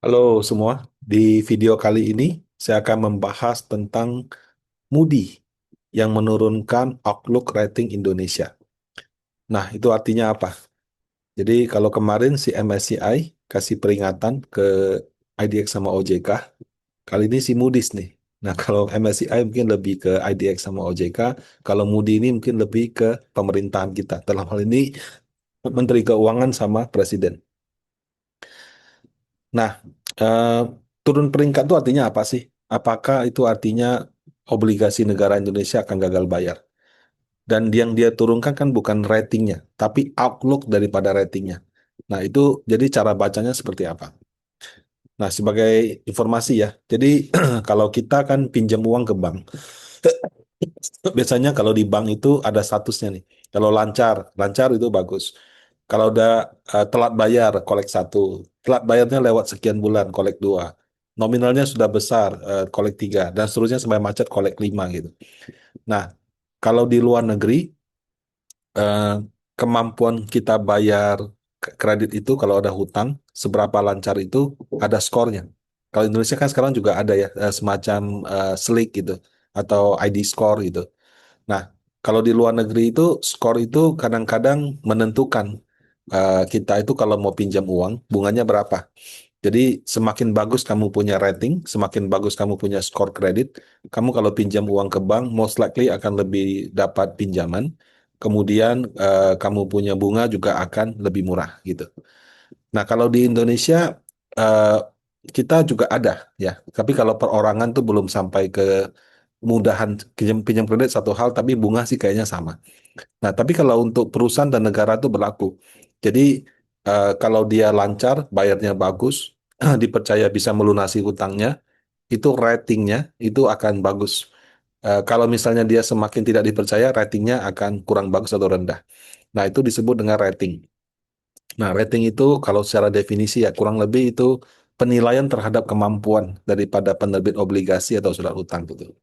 Halo semua, di video kali ini saya akan membahas tentang Moody yang menurunkan Outlook Rating Indonesia. Nah, itu artinya apa? Jadi kalau kemarin si MSCI kasih peringatan ke IDX sama OJK, kali ini si Moody's nih. Nah, kalau MSCI mungkin lebih ke IDX sama OJK, kalau Moody ini mungkin lebih ke pemerintahan kita. Dalam hal ini Menteri Keuangan sama Presiden. Nah, eh, turun peringkat itu artinya apa sih? Apakah itu artinya obligasi negara Indonesia akan gagal bayar? Dan yang dia turunkan kan bukan ratingnya, tapi outlook daripada ratingnya. Nah, itu jadi cara bacanya seperti apa? Nah, sebagai informasi ya, jadi kalau kita kan pinjam uang ke bank, biasanya kalau di bank itu ada statusnya nih. Kalau lancar, lancar itu bagus. Kalau udah telat bayar, kolek satu. Telat bayarnya lewat sekian bulan, kolek dua. Nominalnya sudah besar, kolek tiga. Dan seterusnya sampai macet, kolek lima gitu. Nah, kalau di luar negeri, eh, kemampuan kita bayar kredit itu kalau ada hutang, seberapa lancar itu ada skornya. Kalau Indonesia kan sekarang juga ada ya, semacam SLIK gitu, atau ID score gitu. Nah, kalau di luar negeri itu skor itu kadang-kadang menentukan kita itu kalau mau pinjam uang bunganya berapa. Jadi semakin bagus kamu punya rating, semakin bagus kamu punya skor kredit, kamu kalau pinjam uang ke bank most likely akan lebih dapat pinjaman. Kemudian kamu punya bunga juga akan lebih murah gitu. Nah, kalau di Indonesia eh, kita juga ada ya, tapi kalau perorangan tuh belum sampai ke mudahan pinjam pinjam kredit satu hal, tapi bunga sih kayaknya sama. Nah, tapi kalau untuk perusahaan dan negara itu berlaku. Jadi kalau dia lancar, bayarnya bagus, dipercaya bisa melunasi hutangnya, itu ratingnya itu akan bagus. Kalau misalnya dia semakin tidak dipercaya, ratingnya akan kurang bagus atau rendah. Nah, itu disebut dengan rating. Nah, rating itu kalau secara definisi ya kurang lebih itu penilaian terhadap kemampuan daripada penerbit obligasi atau surat hutang gitu.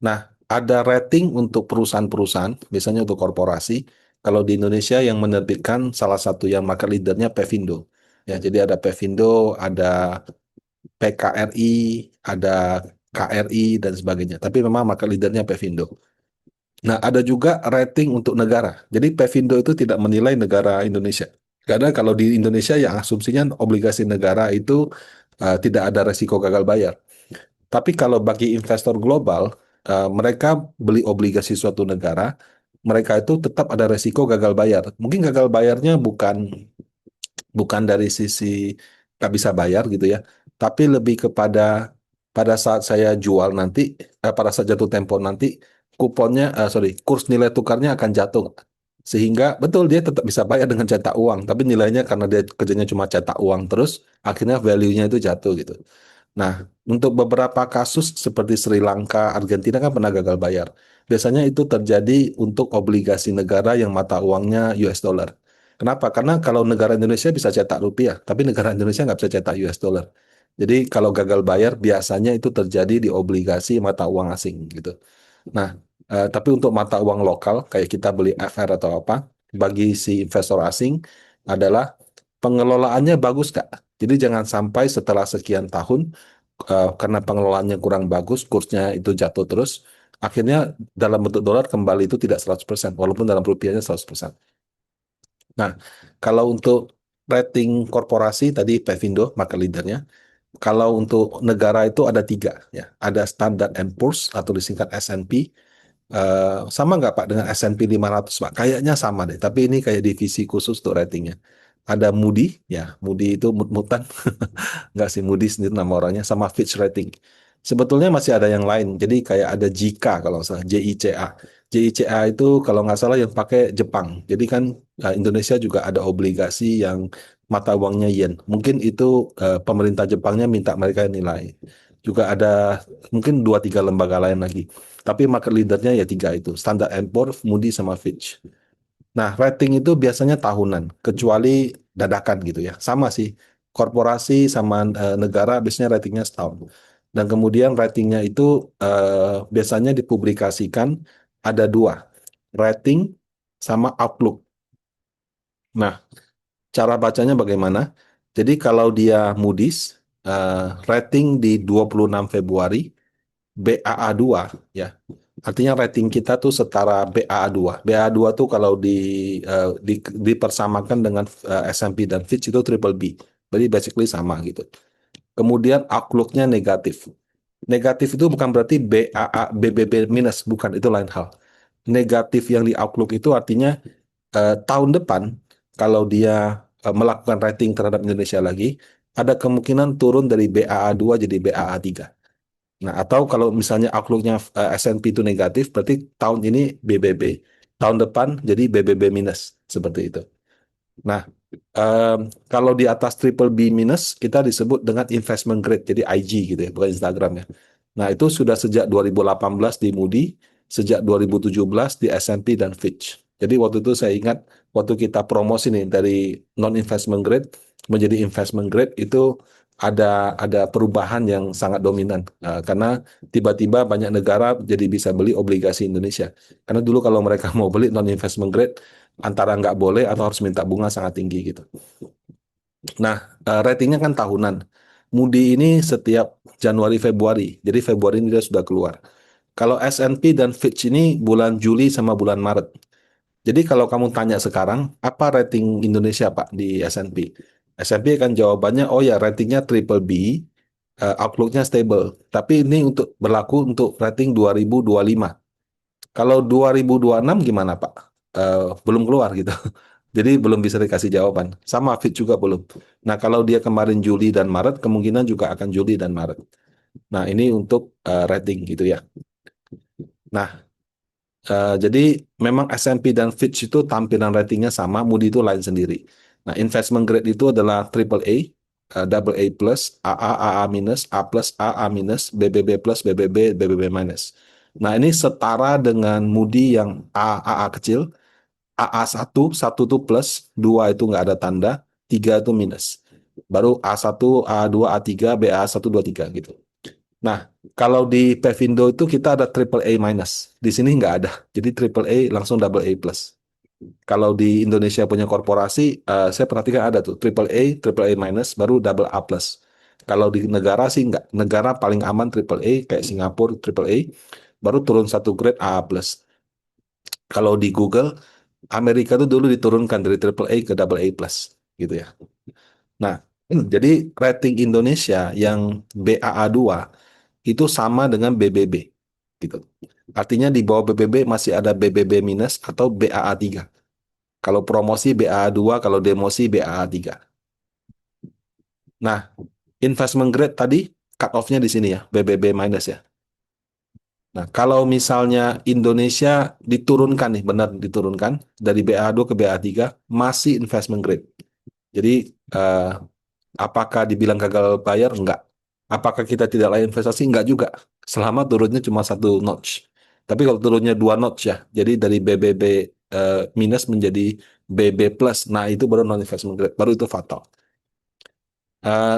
Nah, ada rating untuk perusahaan-perusahaan, biasanya untuk korporasi. Kalau di Indonesia yang menerbitkan salah satu yang market leadernya Pevindo. Ya, jadi ada Pevindo, ada PKRI, ada KRI dan sebagainya. Tapi memang market leadernya Pevindo. Nah, ada juga rating untuk negara. Jadi Pevindo itu tidak menilai negara Indonesia. Karena kalau di Indonesia yang asumsinya obligasi negara itu tidak ada resiko gagal bayar. Tapi kalau bagi investor global, mereka beli obligasi suatu negara, mereka itu tetap ada resiko gagal bayar. Mungkin gagal bayarnya bukan dari sisi nggak bisa bayar gitu ya, tapi lebih kepada pada saat saya jual nanti, pada saat jatuh tempo nanti, kuponnya, sorry, kurs nilai tukarnya akan jatuh. Sehingga betul dia tetap bisa bayar dengan cetak uang, tapi nilainya karena dia kerjanya cuma cetak uang terus, akhirnya value-nya itu jatuh gitu. Nah, untuk beberapa kasus seperti Sri Lanka, Argentina kan pernah gagal bayar. Biasanya itu terjadi untuk obligasi negara yang mata uangnya US dollar. Kenapa? Karena kalau negara Indonesia bisa cetak rupiah, tapi negara Indonesia nggak bisa cetak US dollar. Jadi kalau gagal bayar biasanya itu terjadi di obligasi mata uang asing gitu. Nah, tapi untuk mata uang lokal kayak kita beli FR atau apa, bagi si investor asing adalah pengelolaannya bagus nggak? Jadi jangan sampai setelah sekian tahun karena pengelolaannya kurang bagus, kursnya itu jatuh terus, akhirnya dalam bentuk dolar kembali itu tidak 100%, walaupun dalam rupiahnya 100%. Nah, kalau untuk rating korporasi tadi Pevindo, market leadernya. Kalau untuk negara itu ada tiga, ya. Ada Standard and Poor's atau disingkat S&P. Sama nggak Pak dengan S&P 500 Pak? Kayaknya sama deh, tapi ini kayak divisi khusus untuk ratingnya. Ada Moody, ya Moody itu mut-mutan, nggak sih Moody sendiri nama orangnya, sama Fitch Rating. Sebetulnya masih ada yang lain, jadi kayak ada JICA kalau nggak salah, JICA. JICA itu kalau nggak salah yang pakai Jepang. Jadi kan Indonesia juga ada obligasi yang mata uangnya yen. Mungkin itu pemerintah Jepangnya minta mereka nilai. Juga ada mungkin dua tiga lembaga lain lagi. Tapi market leadernya ya tiga itu, Standard and Poor's, Moody sama Fitch. Nah, rating itu biasanya tahunan, kecuali dadakan gitu ya. Sama sih, korporasi sama negara biasanya ratingnya setahun. Dan kemudian ratingnya itu biasanya dipublikasikan ada dua, rating sama outlook. Nah, cara bacanya bagaimana? Jadi kalau dia Moody's, rating di 26 Februari BAA2 ya. Artinya rating kita tuh setara BAA2. BAA2 tuh kalau dipersamakan dengan S&P dan Fitch itu triple B. Jadi basically sama gitu. Kemudian outlook-nya negatif. Negatif itu bukan berarti BAA, BBB minus, bukan, itu lain hal. Negatif yang di outlook itu artinya tahun depan kalau dia melakukan rating terhadap Indonesia lagi, ada kemungkinan turun dari BAA2 jadi BAA3. Nah, atau kalau misalnya outlook-nya S&P itu negatif, berarti tahun ini BBB. Tahun depan jadi BBB minus, seperti itu. Nah, em, kalau di atas triple B minus, kita disebut dengan investment grade, jadi IG gitu ya, bukan Instagram ya. Nah, itu sudah sejak 2018 di Moody, sejak 2017 di S&P dan Fitch. Jadi waktu itu saya ingat, waktu kita promosi nih dari non-investment grade menjadi investment grade, itu ada perubahan yang sangat dominan. Karena tiba-tiba banyak negara jadi bisa beli obligasi Indonesia. Karena dulu kalau mereka mau beli non-investment grade, antara nggak boleh atau harus minta bunga sangat tinggi gitu. Nah, ratingnya kan tahunan. Moody ini setiap Januari Februari. Jadi Februari ini dia sudah keluar. Kalau S&P dan Fitch ini bulan Juli sama bulan Maret. Jadi kalau kamu tanya sekarang, apa rating Indonesia Pak di S&P? S&P kan jawabannya, oh ya ratingnya triple B, outlook-nya stable. Tapi ini untuk berlaku untuk rating 2025. Kalau 2026 gimana Pak? Belum keluar gitu. Jadi belum bisa dikasih jawaban. Sama Fit juga belum. Nah, kalau dia kemarin Juli dan Maret, kemungkinan juga akan Juli dan Maret. Nah, ini untuk rating gitu ya. Nah, jadi memang S&P dan Fitch itu tampilan ratingnya sama, Moody itu lain sendiri. Nah, investment grade itu adalah triple A, double A plus, AA minus, A plus, AA minus, BBB plus, BBB, BBB minus. Nah, ini setara dengan Moody yang AA kecil, AA1, satu itu plus, 2 itu nggak ada tanda, 3 itu minus. Baru A1, A2, A3, BA1, 2, 3 gitu. Nah, kalau di Pevindo itu kita ada triple A minus. Di sini nggak ada. Jadi triple A langsung double A plus. Kalau di Indonesia punya korporasi, saya perhatikan ada tuh triple A minus, baru double A plus. Kalau di negara sih nggak. Negara paling aman triple A, kayak Singapura triple A, baru turun satu grade A plus. Kalau di Google, Amerika tuh dulu diturunkan dari triple A ke double A plus, gitu ya. Nah, jadi rating Indonesia yang BAA2 itu sama dengan BBB, gitu. Artinya di bawah BBB masih ada BBB minus atau BAA3. Kalau promosi BAA2, kalau demosi BAA3. Nah, investment grade tadi cut off-nya di sini ya, BBB minus ya. Nah, kalau misalnya Indonesia diturunkan nih, benar diturunkan dari BA2 ke BA3, masih investment grade. Jadi, eh, apakah dibilang gagal bayar? Enggak. Apakah kita tidak layak investasi? Enggak juga. Selama turunnya cuma satu notch. Tapi kalau turunnya dua notch ya, jadi dari BBB minus menjadi BB plus, nah itu baru non investment grade, baru itu fatal.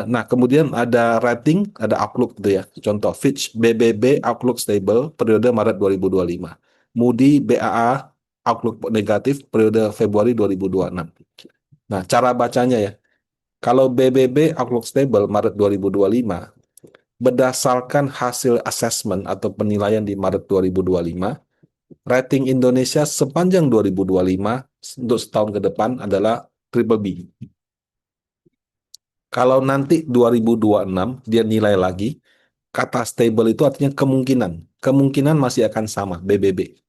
Nah, kemudian ada rating, ada outlook gitu ya. Contoh Fitch BBB outlook stable periode Maret 2025. Moody BAA outlook negatif periode Februari 2026. Nah, cara bacanya ya. Kalau BBB outlook stable Maret 2025, berdasarkan hasil assessment atau penilaian di Maret 2025, rating Indonesia sepanjang 2025 untuk setahun ke depan adalah triple B. Kalau nanti 2026 dia nilai lagi, kata stable itu artinya kemungkinan. Kemungkinan masih akan sama, BBB.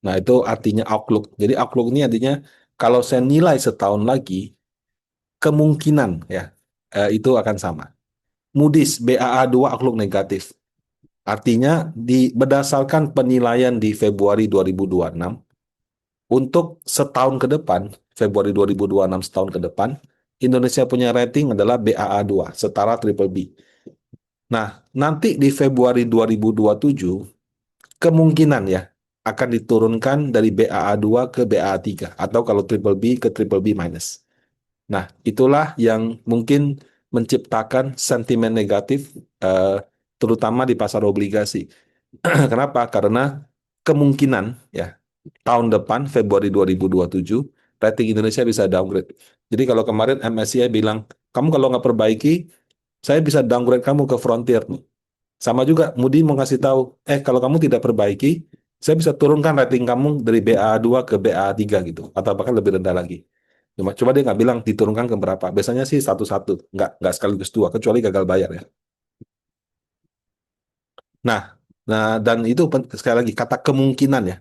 Nah, itu artinya outlook. Jadi outlook ini artinya kalau saya nilai setahun lagi, kemungkinan ya itu akan sama. Moody's BAA2 outlook negatif. Artinya berdasarkan penilaian di Februari 2026, untuk setahun ke depan, Februari 2026 setahun ke depan, Indonesia punya rating adalah BAA2, setara triple B. Nah, nanti di Februari 2027, kemungkinan ya akan diturunkan dari BAA2 ke BAA3 atau kalau triple B ke triple B minus. Nah, itulah yang mungkin menciptakan sentimen negatif terutama di pasar obligasi. Kenapa? Karena kemungkinan ya tahun depan Februari 2027 rating Indonesia bisa downgrade. Jadi kalau kemarin MSCI bilang, kamu kalau nggak perbaiki Saya bisa downgrade kamu ke Frontier. Sama juga, Moody mau ngasih tahu, kalau kamu tidak perbaiki, saya bisa turunkan rating kamu dari BA2 ke BA3 gitu, atau bahkan lebih rendah lagi. Coba dia nggak bilang diturunkan ke berapa. Biasanya sih satu-satu, nggak sekaligus dua, kecuali gagal bayar ya. Nah, dan itu sekali lagi kata kemungkinan ya.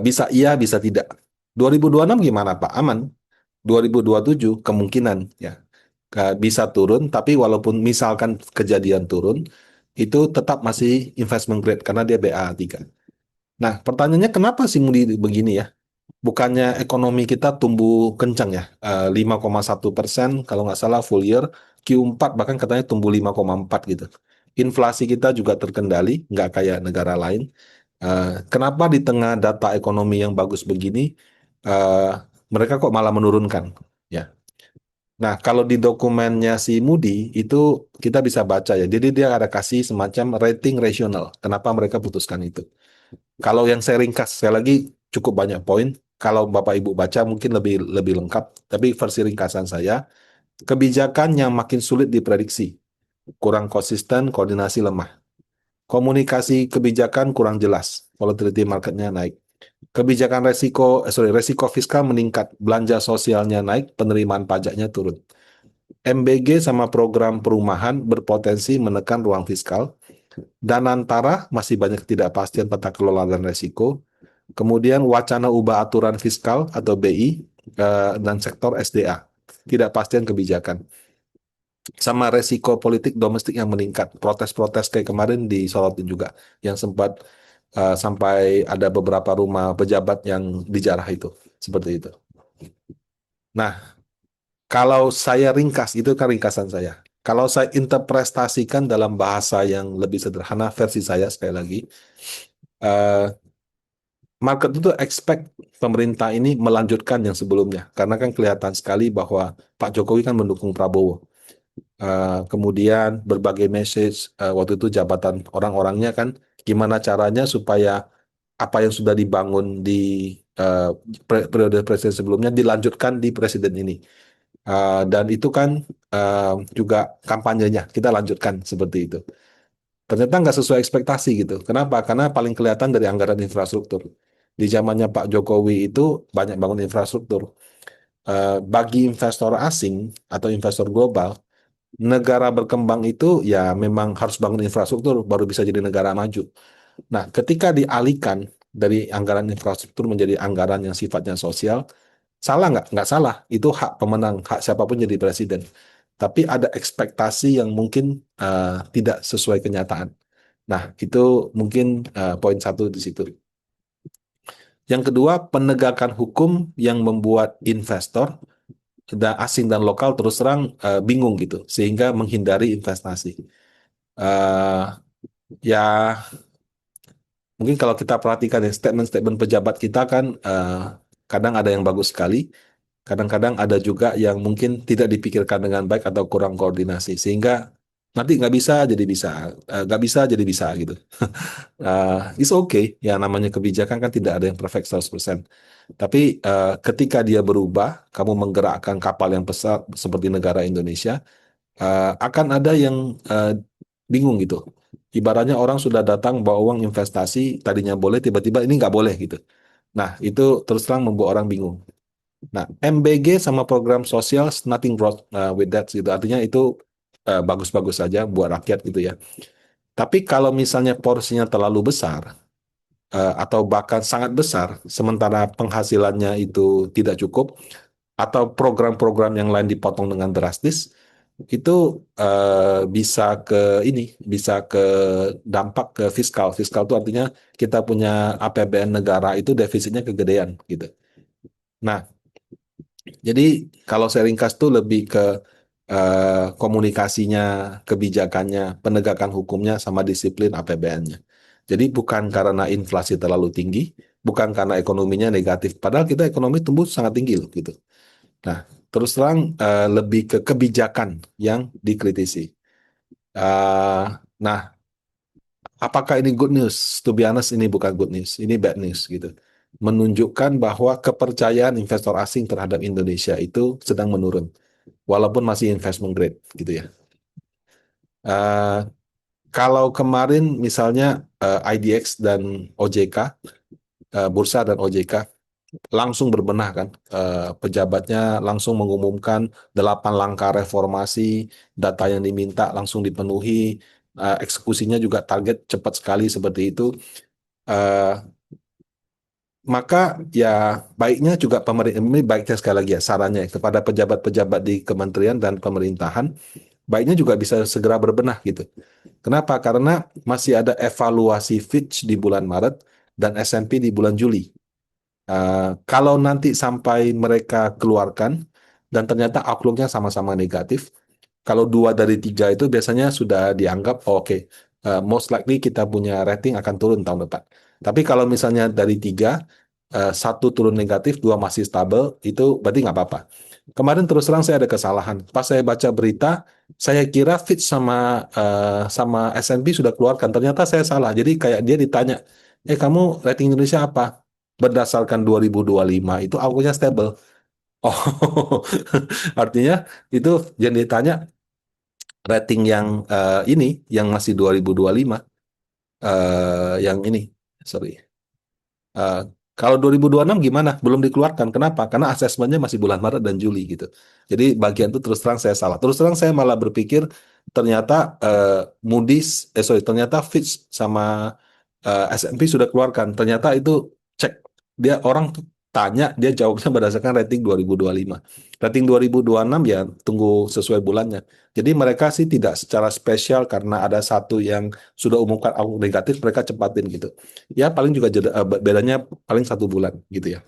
Bisa iya, bisa tidak. 2026 gimana Pak? Aman. 2027 kemungkinan ya. Bisa turun, tapi walaupun misalkan kejadian turun, itu tetap masih investment grade karena dia BA3. Nah, pertanyaannya kenapa sih Moody begini ya? Bukannya ekonomi kita tumbuh kencang ya, 5,1% kalau nggak salah full year, Q4 bahkan katanya tumbuh 5,4 gitu. Inflasi kita juga terkendali, nggak kayak negara lain. Kenapa di tengah data ekonomi yang bagus begini, eh, mereka kok malah menurunkan? Ya. Nah, kalau di dokumennya si Moody itu kita bisa baca ya. Jadi dia ada kasih semacam rating rasional. Kenapa mereka putuskan itu? Kalau yang saya ringkas, saya lagi cukup banyak poin. Kalau Bapak Ibu baca mungkin lebih lebih lengkap. Tapi versi ringkasan saya, kebijakan yang makin sulit diprediksi, kurang konsisten, koordinasi lemah. Komunikasi kebijakan kurang jelas, volatility marketnya naik. Kebijakan resiko fiskal meningkat, belanja sosialnya naik, penerimaan pajaknya turun. MBG sama program perumahan berpotensi menekan ruang fiskal. Danantara masih banyak ketidakpastian tentang kelola dan resiko. Kemudian wacana ubah aturan fiskal atau BI dan sektor SDA. Ketidakpastian kebijakan. Sama resiko politik domestik yang meningkat. Protes-protes kayak kemarin disorotin juga. Yang sempat sampai ada beberapa rumah pejabat yang dijarah itu. Seperti itu. Nah, kalau saya ringkas, itu kan ringkasan saya. Kalau saya interpretasikan dalam bahasa yang lebih sederhana, versi saya sekali lagi, eh, market itu expect pemerintah ini melanjutkan yang sebelumnya. Karena kan kelihatan sekali bahwa Pak Jokowi kan mendukung Prabowo. Kemudian berbagai message waktu itu jabatan orang-orangnya kan gimana caranya supaya apa yang sudah dibangun di eh, periode presiden sebelumnya dilanjutkan di presiden ini. Dan itu kan eh, juga kampanyenya kita lanjutkan seperti itu. Ternyata nggak sesuai ekspektasi gitu. Kenapa? Karena paling kelihatan dari anggaran infrastruktur. Di zamannya Pak Jokowi itu banyak bangun infrastruktur. Bagi investor asing atau investor global, negara berkembang itu ya memang harus bangun infrastruktur baru bisa jadi negara maju. Nah, ketika dialihkan dari anggaran infrastruktur menjadi anggaran yang sifatnya sosial, salah nggak? Nggak salah. Itu hak pemenang, hak siapapun jadi presiden. Tapi ada ekspektasi yang mungkin tidak sesuai kenyataan. Nah, itu mungkin poin satu di situ. Yang kedua, penegakan hukum yang membuat investor asing dan lokal terus terang bingung gitu, sehingga menghindari investasi. Eh, ya, mungkin kalau kita perhatikan ya statement-statement pejabat kita kan kadang ada yang bagus sekali, kadang-kadang ada juga yang mungkin tidak dipikirkan dengan baik atau kurang koordinasi, sehingga nanti nggak bisa jadi bisa, nggak bisa jadi bisa gitu. It's okay, ya namanya kebijakan kan tidak ada yang perfect 100%. Tapi ketika dia berubah, kamu menggerakkan kapal yang besar seperti negara Indonesia, akan ada yang bingung gitu. Ibaratnya orang sudah datang bawa uang investasi, tadinya boleh, tiba-tiba ini nggak boleh gitu. Nah, itu terus terang membuat orang bingung. Nah, MBG sama program sosial, nothing wrong with that gitu. Artinya itu bagus-bagus saja buat rakyat gitu ya. Tapi kalau misalnya porsinya terlalu besar, atau bahkan sangat besar, sementara penghasilannya itu tidak cukup, atau program-program yang lain dipotong dengan drastis, itu bisa ke ini, bisa ke dampak ke fiskal. Fiskal itu artinya kita punya APBN negara itu defisitnya kegedean gitu. Nah, jadi kalau saya ringkas tuh lebih ke komunikasinya, kebijakannya, penegakan hukumnya, sama disiplin APBN-nya. Jadi bukan karena inflasi terlalu tinggi, bukan karena ekonominya negatif. Padahal kita ekonomi tumbuh sangat tinggi loh gitu. Nah, terus terang lebih ke kebijakan yang dikritisi. Eh, nah, apakah ini good news? To be honest, ini bukan good news, ini bad news gitu. Menunjukkan bahwa kepercayaan investor asing terhadap Indonesia itu sedang menurun, walaupun masih investment grade gitu ya. Eh, Kalau kemarin misalnya IDX dan OJK, Bursa dan OJK langsung berbenah kan, pejabatnya langsung mengumumkan 8 langkah reformasi, data yang diminta langsung dipenuhi, eksekusinya juga target cepat sekali seperti itu. Eh, Maka ya baiknya juga pemerintah, ini baiknya sekali lagi ya sarannya ya, kepada pejabat-pejabat di kementerian dan pemerintahan, baiknya juga bisa segera berbenah gitu. Kenapa? Karena masih ada evaluasi Fitch di bulan Maret dan S&P di bulan Juli. Kalau nanti sampai mereka keluarkan dan ternyata outlook-nya sama-sama negatif, kalau 2 dari 3 itu biasanya sudah dianggap oh, oke, most likely kita punya rating akan turun tahun depan. Tapi kalau misalnya dari 3, 1 turun negatif, 2 masih stabil, itu berarti nggak apa-apa. Kemarin terus terang saya ada kesalahan. Pas saya baca berita, saya kira Fitch sama S&P sudah keluarkan. Ternyata saya salah. Jadi kayak dia ditanya, kamu rating Indonesia apa? Berdasarkan 2025 itu outlook-nya stable. Oh, artinya itu yang ditanya rating yang ini yang masih 2025, yang ini sorry. Eh, Kalau 2026 gimana? Belum dikeluarkan. Kenapa? Karena asesmennya masih bulan Maret dan Juli gitu. Jadi bagian itu terus terang saya salah. Terus terang saya malah berpikir ternyata Moody's, sorry, ternyata Fitch sama S&P sudah keluarkan. Ternyata itu cek dia orang tuh tanya dia jawabnya berdasarkan rating 2025. Rating 2026 ya tunggu sesuai bulannya. Jadi mereka sih tidak secara spesial karena ada satu yang sudah umumkan outlook negatif mereka cepatin gitu. Ya paling juga bedanya paling 1 bulan gitu ya.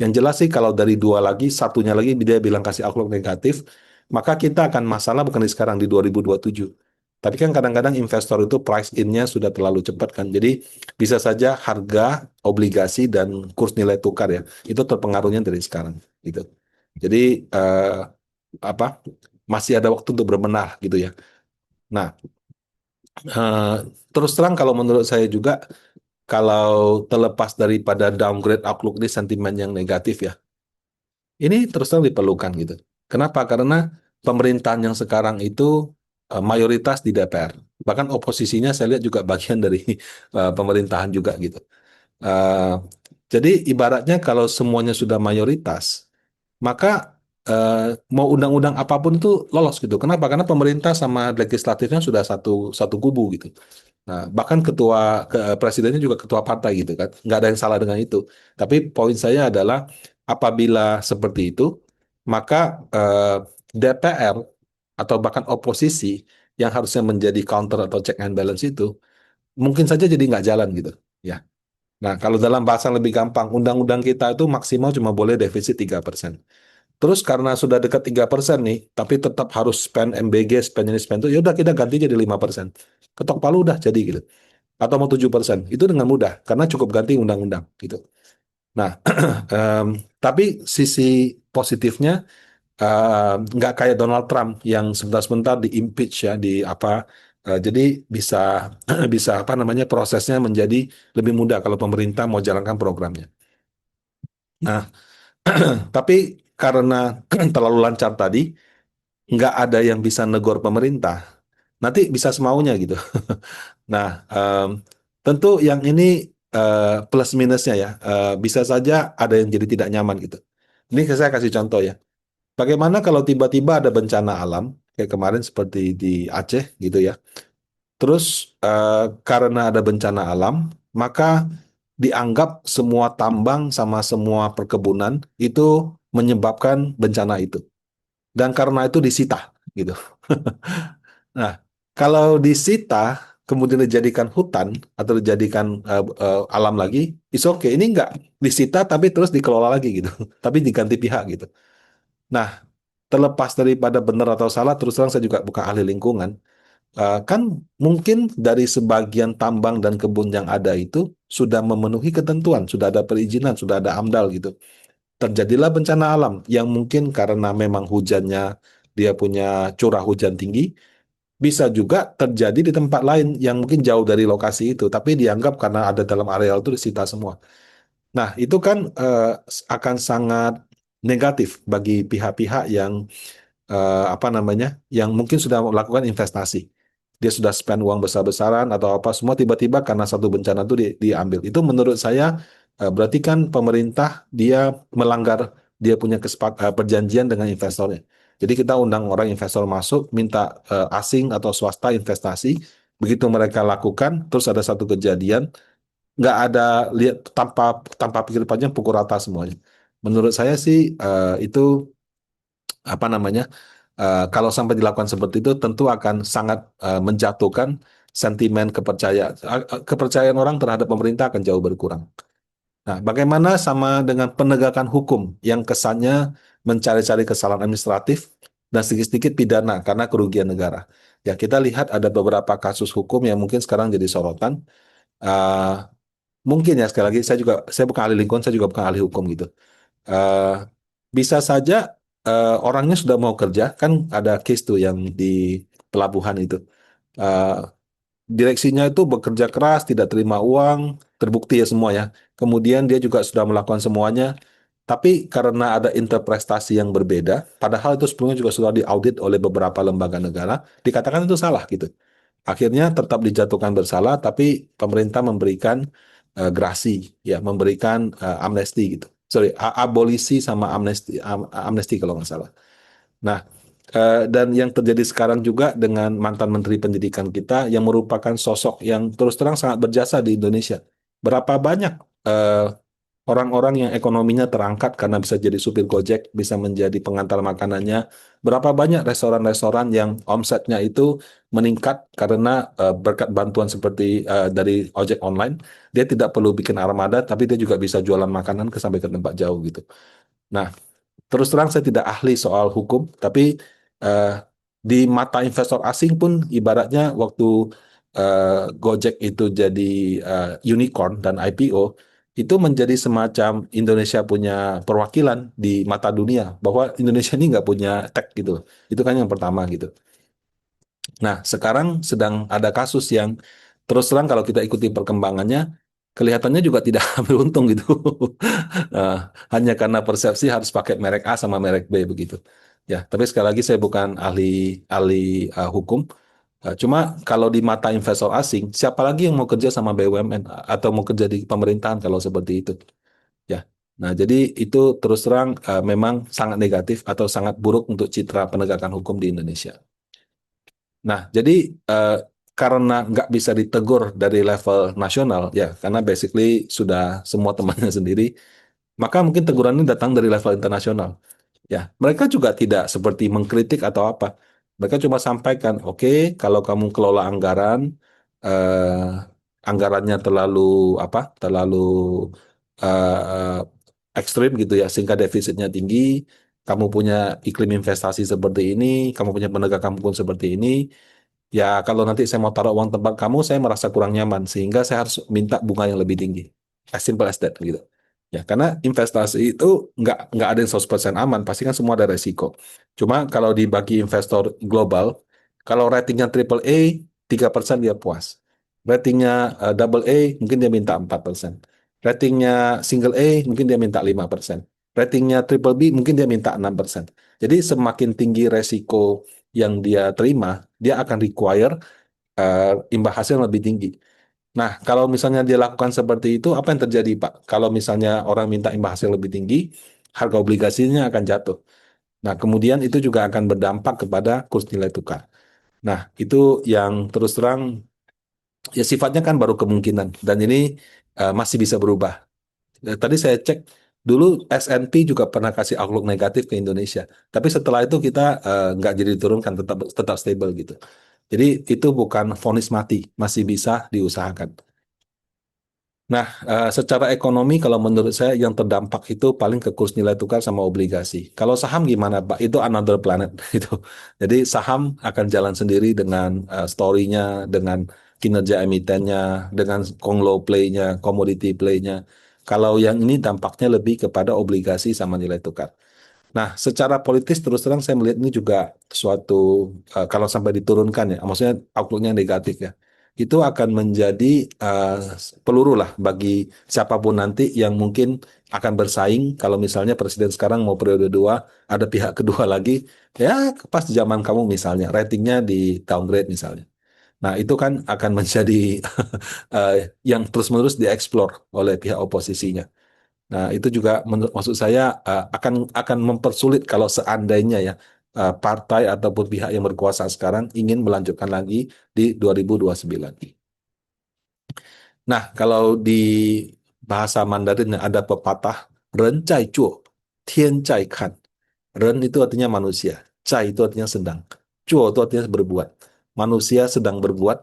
Yang jelas sih kalau dari 2 lagi, satunya lagi dia bilang kasih outlook negatif, maka kita akan masalah bukan di sekarang di 2027. Tapi kan kadang-kadang investor itu price in-nya sudah terlalu cepat kan. Jadi bisa saja harga obligasi dan kurs nilai tukar ya itu terpengaruhnya dari sekarang gitu. Jadi eh, apa masih ada waktu untuk berbenah gitu ya. Nah, eh, terus terang kalau menurut saya juga kalau terlepas daripada downgrade outlook di sentimen yang negatif ya, ini terus terang diperlukan gitu. Kenapa? Karena pemerintahan yang sekarang itu mayoritas di DPR. Bahkan oposisinya saya lihat juga bagian dari pemerintahan juga gitu. Eh, jadi ibaratnya kalau semuanya sudah mayoritas, maka mau undang-undang apapun itu lolos gitu. Kenapa? Karena pemerintah sama legislatifnya sudah satu satu kubu gitu. Nah, bahkan presidennya juga ketua partai gitu kan. Nggak ada yang salah dengan itu. Tapi poin saya adalah apabila seperti itu, maka eh, DPR atau bahkan oposisi yang harusnya menjadi counter atau check and balance itu mungkin saja jadi nggak jalan gitu. Ya. Nah, kalau dalam bahasa yang lebih gampang, undang-undang kita itu maksimal cuma boleh defisit 3%. Terus karena sudah dekat 3% nih, tapi tetap harus spend MBG, spend ini, spend itu, ya udah kita ganti jadi 5%. Ketok palu udah jadi gitu. Atau mau 7%. Itu dengan mudah, karena cukup ganti undang-undang gitu. Nah, em, tapi sisi positifnya nggak kayak Donald Trump yang sebentar-sebentar di impeach ya, di apa, jadi bisa bisa apa namanya prosesnya menjadi lebih mudah kalau pemerintah mau jalankan programnya. Nah, tapi karena terlalu lancar tadi, nggak ada yang bisa negor pemerintah. Nanti bisa semaunya gitu. Nah, tentu yang ini plus minusnya ya. Bisa saja ada yang jadi tidak nyaman gitu. Ini saya kasih contoh ya. Bagaimana kalau tiba-tiba ada bencana alam, kayak kemarin seperti di Aceh gitu ya. Terus karena ada bencana alam, maka dianggap semua tambang sama semua perkebunan itu menyebabkan bencana itu. Dan karena itu disita gitu. Nah, kalau disita kemudian dijadikan hutan atau dijadikan alam lagi, is okay. Ini nggak disita tapi terus dikelola lagi gitu, tapi diganti pihak gitu. Nah, terlepas daripada benar atau salah, terus terang saya juga bukan ahli lingkungan. Kan mungkin dari sebagian tambang dan kebun yang ada itu sudah memenuhi ketentuan, sudah ada perizinan, sudah ada AMDAL gitu. Terjadilah bencana alam yang mungkin karena memang hujannya dia punya curah hujan tinggi, bisa juga terjadi di tempat lain yang mungkin jauh dari lokasi itu, tapi dianggap karena ada dalam areal itu disita semua. Nah, itu kan akan sangat negatif bagi pihak-pihak yang apa namanya, yang mungkin sudah melakukan investasi. dia sudah spend uang besar-besaran atau apa semua tiba-tiba karena satu bencana itu diambil. Itu menurut saya berarti kan pemerintah dia melanggar dia punya perjanjian dengan investornya. Jadi kita undang orang investor masuk, minta asing atau swasta investasi. Begitu mereka lakukan, terus ada satu kejadian, nggak ada lihat tanpa tanpa pikir panjang pukul rata semuanya. Menurut saya sih itu apa namanya kalau sampai dilakukan seperti itu tentu akan sangat menjatuhkan sentimen kepercayaan kepercayaan orang terhadap pemerintah akan jauh berkurang. Nah, bagaimana sama dengan penegakan hukum yang kesannya mencari-cari kesalahan administratif dan sedikit-sedikit pidana karena kerugian negara. Ya, kita lihat ada beberapa kasus hukum yang mungkin sekarang jadi sorotan. Eh, Mungkin ya sekali lagi saya bukan ahli lingkungan, saya juga bukan ahli hukum gitu. Eh, Bisa saja orangnya sudah mau kerja, kan ada case tuh yang di pelabuhan itu. Eh, Direksinya itu bekerja keras, tidak terima uang, terbukti ya semua ya. Kemudian dia juga sudah melakukan semuanya, tapi karena ada interpretasi yang berbeda, padahal itu sebelumnya juga sudah diaudit oleh beberapa lembaga negara, dikatakan itu salah gitu. Akhirnya tetap dijatuhkan bersalah, tapi pemerintah memberikan grasi, ya, memberikan amnesti gitu. Sorry, abolisi sama amnesti, amnesti kalau nggak salah. Nah, dan yang terjadi sekarang juga dengan mantan Menteri Pendidikan kita yang merupakan sosok yang terus terang sangat berjasa di Indonesia. Berapa banyak eh, orang-orang yang ekonominya terangkat karena bisa jadi supir Gojek, bisa menjadi pengantar makanannya. Berapa banyak restoran-restoran yang omsetnya itu meningkat karena berkat bantuan seperti dari ojek online. Dia tidak perlu bikin armada, tapi dia juga bisa jualan makanan sampai ke tempat jauh gitu. Nah, terus terang saya tidak ahli soal hukum, tapi eh, di mata investor asing pun ibaratnya waktu Gojek itu jadi unicorn dan IPO, itu menjadi semacam Indonesia punya perwakilan di mata dunia bahwa Indonesia ini nggak punya tech gitu. Itu kan yang pertama gitu. Nah, sekarang sedang ada kasus yang terus terang kalau kita ikuti perkembangannya, kelihatannya juga tidak beruntung gitu. Eh, Hanya karena persepsi harus pakai merek A sama merek B begitu. Ya, tapi sekali lagi saya bukan ahli ahli hukum. Cuma kalau di mata investor asing, siapa lagi yang mau kerja sama BUMN atau mau kerja di pemerintahan kalau seperti itu? Ya. Nah, jadi itu terus terang memang sangat negatif atau sangat buruk untuk citra penegakan hukum di Indonesia. Nah, jadi eh, karena nggak bisa ditegur dari level nasional, ya, karena basically sudah semua temannya sendiri, maka mungkin teguran ini datang dari level internasional. Ya, mereka juga tidak seperti mengkritik atau apa. Mereka cuma sampaikan, oke, kalau kamu kelola anggaran, anggarannya terlalu apa, terlalu ekstrim gitu ya, sehingga defisitnya tinggi. Kamu punya iklim investasi seperti ini, kamu punya penegakan hukum seperti ini. Ya, kalau nanti saya mau taruh uang tempat kamu, saya merasa kurang nyaman, sehingga saya harus minta bunga yang lebih tinggi. As simple as that, gitu. Ya, karena investasi itu nggak ada yang 100% aman, pasti kan semua ada resiko. Cuma kalau dibagi investor global, kalau ratingnya triple A, 3% dia puas. Ratingnya double A, mungkin dia minta 4%. Ratingnya single A, mungkin dia minta 5%. Ratingnya triple B, mungkin dia minta 6%. Jadi semakin tinggi resiko yang dia terima, dia akan require imbal hasil yang lebih tinggi. Nah, kalau misalnya dia lakukan seperti itu, apa yang terjadi, Pak? Kalau misalnya orang minta imbal hasil lebih tinggi, harga obligasinya akan jatuh. Nah, kemudian itu juga akan berdampak kepada kurs nilai tukar. Nah, itu yang terus terang, ya sifatnya kan baru kemungkinan. Dan ini masih bisa berubah. Tadi saya cek, dulu S&P juga pernah kasih outlook negatif ke Indonesia. Tapi setelah itu kita nggak jadi diturunkan, tetap tetap stable gitu. Jadi itu bukan vonis mati, masih bisa diusahakan. Nah, secara ekonomi kalau menurut saya yang terdampak itu paling ke kurs nilai tukar sama obligasi. Kalau saham gimana, Pak? Itu another planet itu. Jadi saham akan jalan sendiri dengan story-nya, dengan kinerja emitennya, dengan konglow play-nya, commodity play-nya. Kalau yang ini dampaknya lebih kepada obligasi sama nilai tukar. Nah, secara politis terus terang saya melihat ini juga suatu kalau sampai diturunkan ya, maksudnya outlook-nya negatif ya, itu akan menjadi eh, peluru lah bagi siapapun nanti yang mungkin akan bersaing. Kalau misalnya presiden sekarang mau periode 2, ada pihak kedua lagi, ya pas zaman kamu misalnya ratingnya di downgrade misalnya. Nah, itu kan akan menjadi eh, yang terus-menerus dieksplor oleh pihak oposisinya. Nah, itu juga maksud saya akan mempersulit kalau seandainya ya partai ataupun pihak yang berkuasa sekarang ingin melanjutkan lagi di 2029. Nah, kalau di bahasa Mandarin ada pepatah Ren Zai Zuo, Tian Zai Kan. Ren itu artinya manusia, Zai itu artinya sedang, Zuo itu artinya berbuat. Manusia sedang berbuat,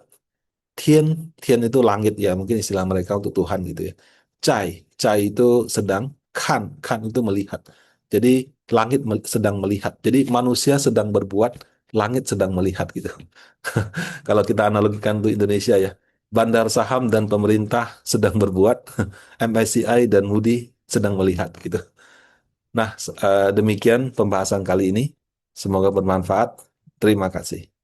Tian, Tian itu langit ya, mungkin istilah mereka untuk Tuhan gitu ya. Cai, Cai itu sedang, Kan, Kan itu melihat. Jadi langit sedang melihat. Jadi manusia sedang berbuat, langit sedang melihat gitu. Kalau kita analogikan untuk Indonesia ya, bandar saham dan pemerintah sedang berbuat, MSCI dan Moody sedang melihat gitu. Nah, demikian pembahasan kali ini. Semoga bermanfaat. Terima kasih.